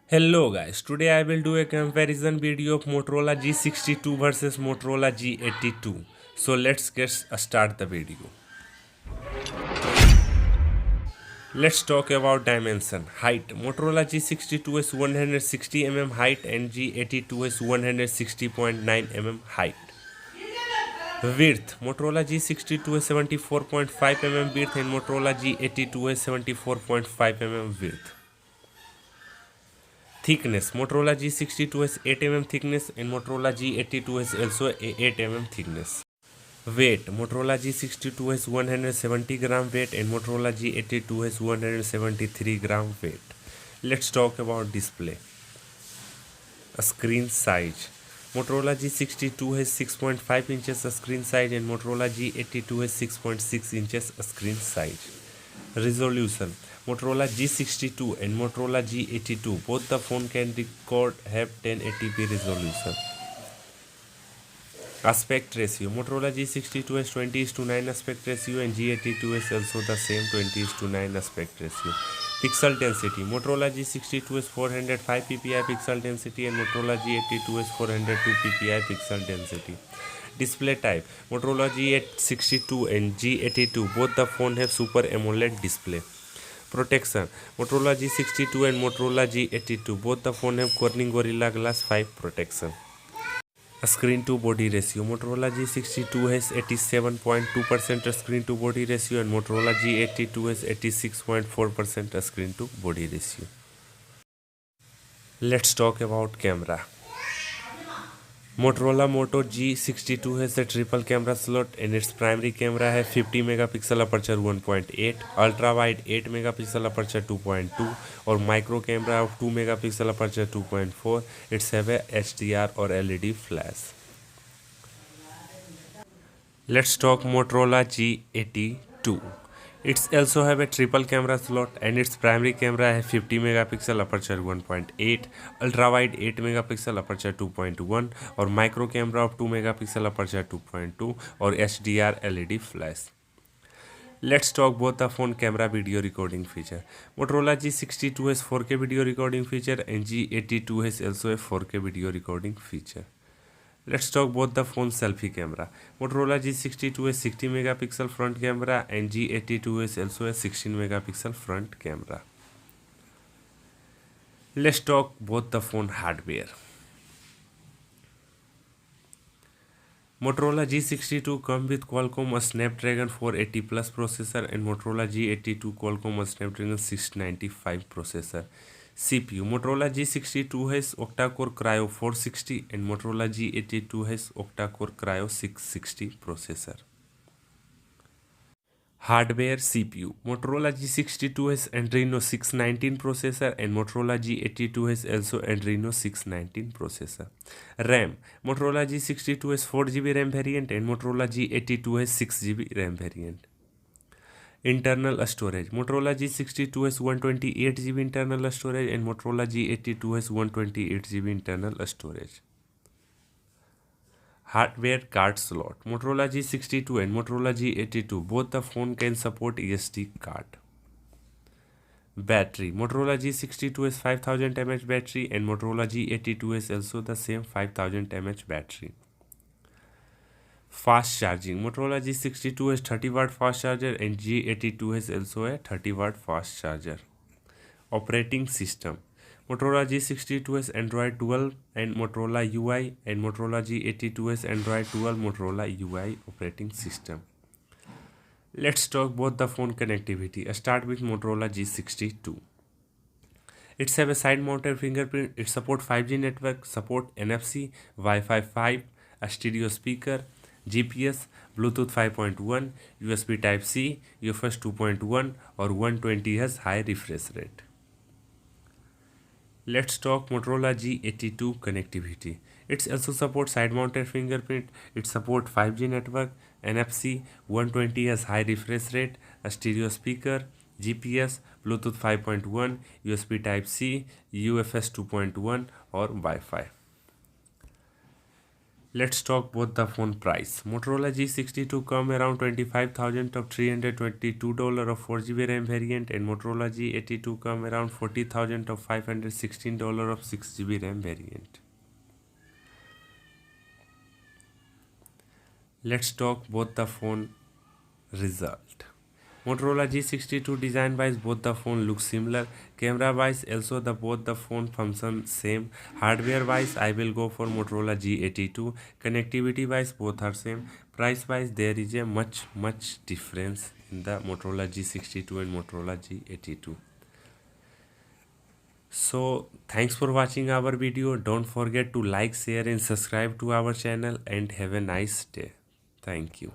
Hello guys, today I will do a comparison video of Motorola G62 versus Motorola G82. So let's start the video. Let's talk about dimension. Height. Motorola G62 is 160 mm height and G82 is 160.9 mm height. Width. Motorola G62 is 74.5 mm width and Motorola G82 is 74.5 mm width. Thickness. Motorola G62 has 8 mm thickness and Motorola G82 has also a 8 mm thickness. Weight. Motorola G62 has 170 gram weight and Motorola G82 has 173 gram weight. Let's talk about display. Screen size. Motorola G62 has 6.5 inches screen size and Motorola G82 has 6.6 inches screen size. Resolution. Motorola G62 and Motorola G82 both the phone can record have 1080p resolution. Aspect ratio. Motorola G62 has 20:9 aspect ratio and G82 is also the same 20:9 aspect ratio. Pixel density. Motorola G62 is 405 ppi pixel density and Motorola G82 is 402 ppi pixel density. Display type. Motorola G62 and G82 both the phone have Super AMOLED display. Protection. Motorola G62 and Motorola G82 both the phone have Corning Gorilla Glass 5 protection. Screen to body ratio. Motorola G62 has 87.2% screen to body ratio and Motorola G82 has 86.4% screen to body ratio. Let's talk about camera. Motorola Moto G62 has a triple camera slot and its primary camera has 50 megapixel aperture 1.8, ultra wide 8 megapixel aperture 2.2 or micro camera of 2 megapixel aperture 2.4. It's have a HDR or LED flash. Let's talk Motorola G82. It's also have a triple camera slot and its primary camera has 50 megapixel aperture 1.8, ultra wide 8 megapixel aperture 2.1 or micro camera of 2 megapixel aperture 2.2 or HDR LED flash. Let's talk both the phone camera video recording feature. Motorola G62 has 4K video recording feature and G82 has also a 4K video recording feature. Let's talk both the phone selfie camera. Motorola G62 is 60 megapixel front camera and G82 is also a 16 megapixel front camera. Let's talk both the phone hardware. Motorola G62 comes with Qualcomm Snapdragon 480 Plus processor and Motorola G82 Qualcomm Snapdragon 695 processor. CPU. Motorola G62 has octa-core Cryo 460 and Motorola G82 has octa-core Cryo 660 processor. Hardware. CPU. Motorola G62 has Adreno 619 processor and Motorola G82 has also Adreno 619 processor. RAM. Motorola G62 has 4GB RAM variant and Motorola G82 has 6GB RAM variant. Internal storage. Motorola G62 has 128GB internal storage and Motorola G82 has 128GB internal storage. Hardware card slot. Motorola G62 and Motorola G82 both the phone can support SD card. Battery. Motorola G62 has 5000 mAh battery and Motorola G82 is also the same 5000 mAh battery. Fast charging. Motorola G62 has 30 watt fast charger and G82 has also a 30 watt fast charger. Operating system. Motorola G62 has Android 12 and Motorola UI and Motorola G82 has Android 12 Motorola UI operating system. Let's talk both the phone connectivity. Start with Motorola G62. It's have a side mounted fingerprint. It support 5G network, support NFC, Wi-Fi 5, a stereo speaker, GPS, Bluetooth 5.1, USB Type-C, UFS 2.1 or 120Hz high refresh rate. Let's talk Motorola G82 connectivity. It also supports side-mounted fingerprint. It supports 5G network, NFC, 120Hz high refresh rate, a stereo speaker, GPS, Bluetooth 5.1, USB Type-C, UFS 2.1 or Wi-Fi. Let's talk both the phone price. Motorola G62 come around 25,000 of $322 of 4GB RAM variant, and Motorola G82 come around 40,000 of $516 of 6GB RAM variant. Let's talk both the phone result. Motorola G62 design wise both the phone look similar. Camera wise also both the phone function same. Hardware wise I will go for Motorola G82. Connectivity wise both are same. Price wise there is a much difference in the Motorola G62 and Motorola G82. So thanks for watching our video. Don't forget to like, share and subscribe to our channel, and have a nice day. Thank you.